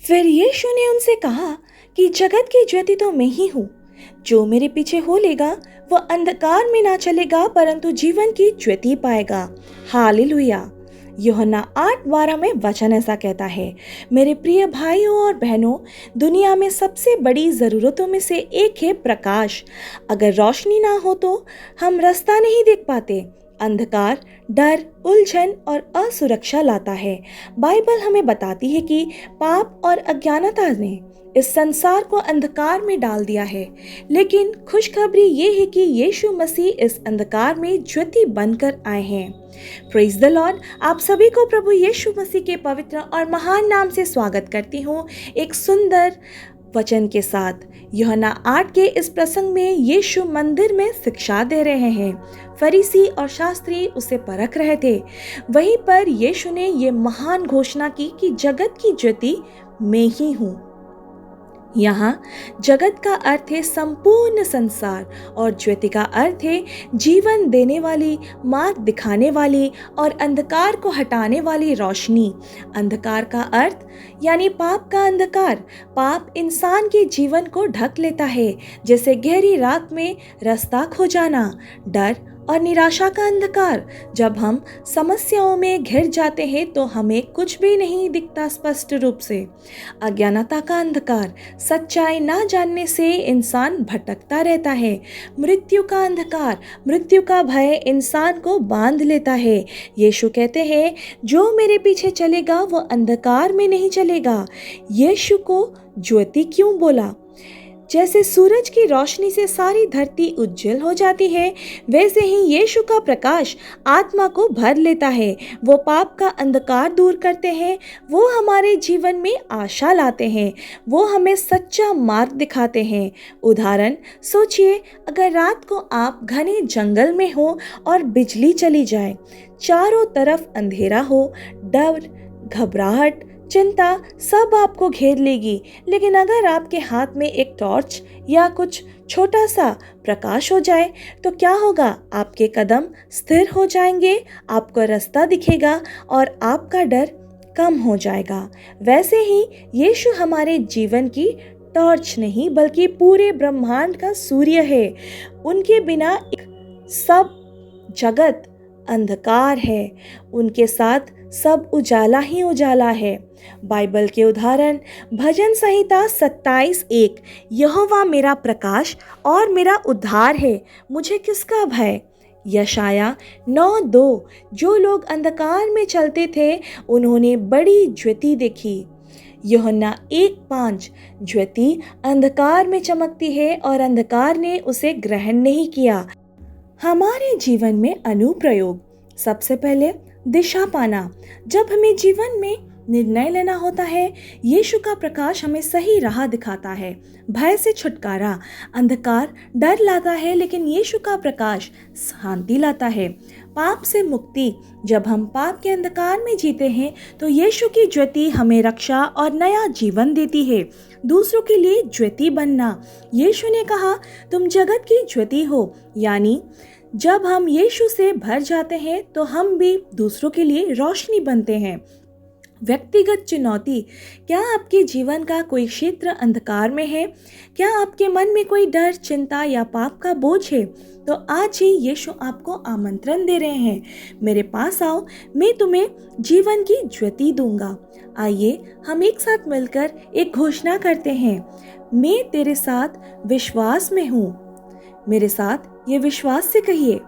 फिर यीशु ने उनसे कहा कि जगत की ज्योति तो मैं ही हूँ। जो मेरे पीछे हो लेगा वह अंधकार में ना चलेगा परंतु जीवन की ज्योति पाएगा। हालेलुया। यूहन्ना 8:12 में वचन ऐसा कहता है, मेरे प्रिय भाइयों और बहनों, दुनिया में सबसे बड़ी ज़रूरतों में से एक है प्रकाश। अगर रोशनी ना हो तो हम रास्ता नहीं देख पाते। अंधकार डर, उलझन और असुरक्षा लाता है। बाइबल हमें बताती है कि पाप और अज्ञानता ने इस संसार को अंधकार में डाल दिया है, लेकिन खुशखबरी ये है कि यीशु मसीह इस अंधकार में ज्योति बनकर आए हैं। Praise the Lord. आप सभी को प्रभु यीशु मसीह के पवित्र और महान नाम से स्वागत करती हूँ एक सुंदर वचन के साथ। यूहन्ना 8 के इस प्रसंग में यीशु मंदिर में शिक्षा दे रहे हैं। फरीसी और शास्त्री उसे परख रहे थे। वहीं पर यीशु ने ये महान घोषणा की कि जगत की ज्योति मैं ही हूँ। यहाँ जगत का अर्थ है संपूर्ण संसार और ज्योति का अर्थ है जीवन देने वाली, मार्ग दिखाने वाली और अंधकार को हटाने वाली रोशनी। अंधकार का अर्थ यानी पाप का अंधकार। पाप इंसान के जीवन को ढक लेता है, जैसे गहरी रात में रास्ता खो जाना। डर और निराशा का अंधकार। जब हम समस्याओं में घिर जाते हैं तो हमें कुछ भी नहीं दिखता स्पष्ट रूप से। अज्ञानता का अंधकार। सच्चाई ना जानने से इंसान भटकता रहता है। मृत्यु का अंधकार। मृत्यु का भय इंसान को बांध लेता है। यीशु कहते हैं, जो मेरे पीछे चलेगा वो अंधकार में नहीं चलेगा। यीशु को ज्योति क्यों बोला? जैसे सूरज की रोशनी से सारी धरती उज्जवल हो जाती है, वैसे ही यीशु का प्रकाश आत्मा को भर लेता है। वो पाप का अंधकार दूर करते हैं, वो हमारे जीवन में आशा लाते हैं, वो हमें सच्चा मार्ग दिखाते हैं। उदाहरण सोचिए, अगर रात को आप घने जंगल में हो और बिजली चली जाए, चारों तरफ अंधेरा हो, डर, घबराहट, चिंता सब आपको घेर लेगी। लेकिन अगर आपके हाथ में एक टॉर्च या कुछ छोटा सा प्रकाश हो जाए तो क्या होगा? आपके कदम स्थिर हो जाएंगे, आपको रास्ता दिखेगा और आपका डर कम हो जाएगा। वैसे ही यीशु हमारे जीवन की टॉर्च नहीं बल्कि पूरे ब्रह्मांड का सूर्य है। उनके बिना सब जगत अंधकार है, उनके साथ सब उजाला ही उजाला है। बाइबल के उदाहरण भजन संहिता 27:1, यहोवा मेरा प्रकाश और मेरा उद्धार है, मुझे किसका भय? यशाया 9:2, जो लोग अंधकार में चलते थे उन्होंने बड़ी ज्योति देखी। यूहन्ना 1:5, ज्योति अंधकार में चमकती है और अंधकार ने उसे ग्रहण नहीं किया। हमारे जीवन में अनुप्रयोग। सबसे पहले दिशा पाना। जब हमें जीवन में निर्णय लेना होता है, यीशु का प्रकाश हमें सही राह दिखाता है। भय से छुटकारा। अंधकार डर लाता है लेकिन यीशु का प्रकाश शांति लाता है। पाप से मुक्ति। जब हम पाप के अंधकार में जीते हैं तो यीशु की ज्योति हमें रक्षा और नया जीवन देती है। दूसरों के लिए ज्योति बनना। यीशु ने कहा, तुम जगत की ज्योति हो, यानी जब हम यीशु से भर जाते हैं तो हम भी दूसरों के लिए रोशनी बनते हैं। व्यक्तिगत चुनौती। क्या आपके जीवन का कोई क्षेत्र अंधकार में है? क्या आपके मन में कोई डर, चिंता या पाप का बोझ है? तो आज ही यीशु आपको आमंत्रण दे रहे हैं, मेरे पास आओ, मैं तुम्हें जीवन की ज्योति दूंगा। आइए हम एक साथ मिलकर एक घोषणा करते हैं, मैं तेरे साथ विश्वास में हूँ। मेरे साथ ये विश्वास से कहिए,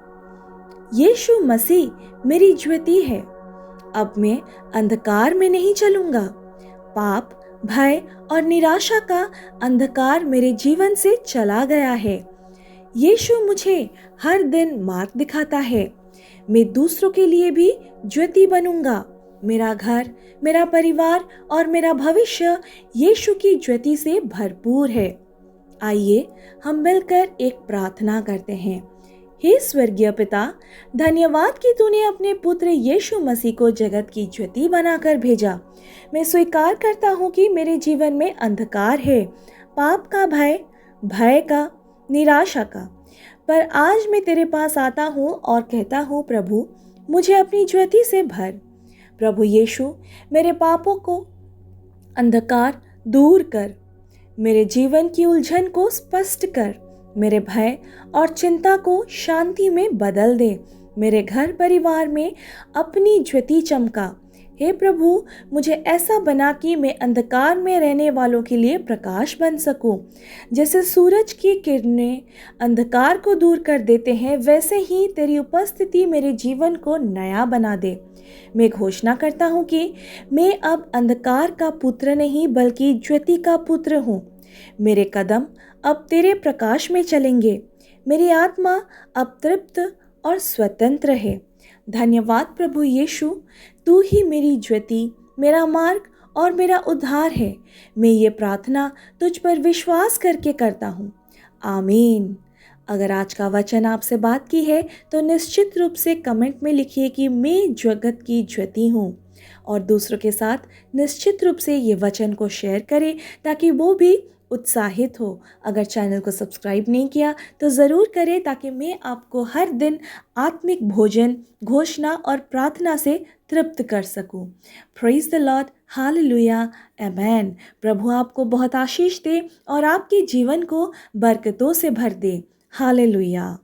यीशु मसीह मेरी ज्योति है। अब मैं अंधकार में नहीं चलूंगा। पाप, भय और निराशा का अंधकार मेरे जीवन से चला गया है। यीशु मुझे हर दिन मार्ग दिखाता है। मैं दूसरों के लिए भी ज्योति बनूंगा। मेरा घर, मेरा परिवार और मेरा भविष्य यीशु की ज्योति से भरपूर है। आइए हम मिलकर एक प्रार्थना करते हैं। हे स्वर्गीय पिता, धन्यवाद कि तूने अपने पुत्र यीशु मसीह को जगत की ज्योति बनाकर भेजा। मैं स्वीकार करता हूँ कि मेरे जीवन में अंधकार है, पाप का भय का, निराशा का। पर आज मैं तेरे पास आता हूँ और कहता हूँ, प्रभु मुझे अपनी ज्योति से भर। प्रभु यीशु, मेरे पापों को अंधकार दूर कर, मेरे जीवन की उलझन को स्पष्ट कर, मेरे भय और चिंता को शांति में बदल दे, मेरे घर परिवार में अपनी ज्योति चमका। हे प्रभु, मुझे ऐसा बना कि मैं अंधकार में रहने वालों के लिए प्रकाश बन सकूं। जैसे सूरज की किरणें अंधकार को दूर कर देते हैं, वैसे ही तेरी उपस्थिति मेरे जीवन को नया बना दे। मैं घोषणा करता हूँ कि मैं अब अंधकार का पुत्र नहीं बल्कि ज्योति का पुत्र हूँ। मेरे कदम अब तेरे प्रकाश में चलेंगे। मेरी आत्मा अब तृप्त और स्वतंत्र है। धन्यवाद प्रभु यीशु, तू ही मेरी ज्योति, मेरा मार्ग और मेरा उद्धार है। मैं ये प्रार्थना तुझ पर विश्वास करके करता हूँ। आमीन। अगर आज का वचन आपसे बात की है तो निश्चित रूप से कमेंट में लिखिए कि मैं जगत की ज्योति हूँ, और दूसरों के साथ निश्चित रूप से ये वचन को शेयर करें ताकि वो भी उत्साहित हो। अगर चैनल को सब्सक्राइब नहीं किया तो ज़रूर करें ताकि मैं आपको हर दिन आत्मिक भोजन, घोषणा और प्रार्थना से तृप्त कर सकूं। प्रेज द लॉर्ड, हालेलुया, आमेन। प्रभु आपको बहुत आशीष दे और आपके जीवन को बरकतों से भर दे। हालेलुया।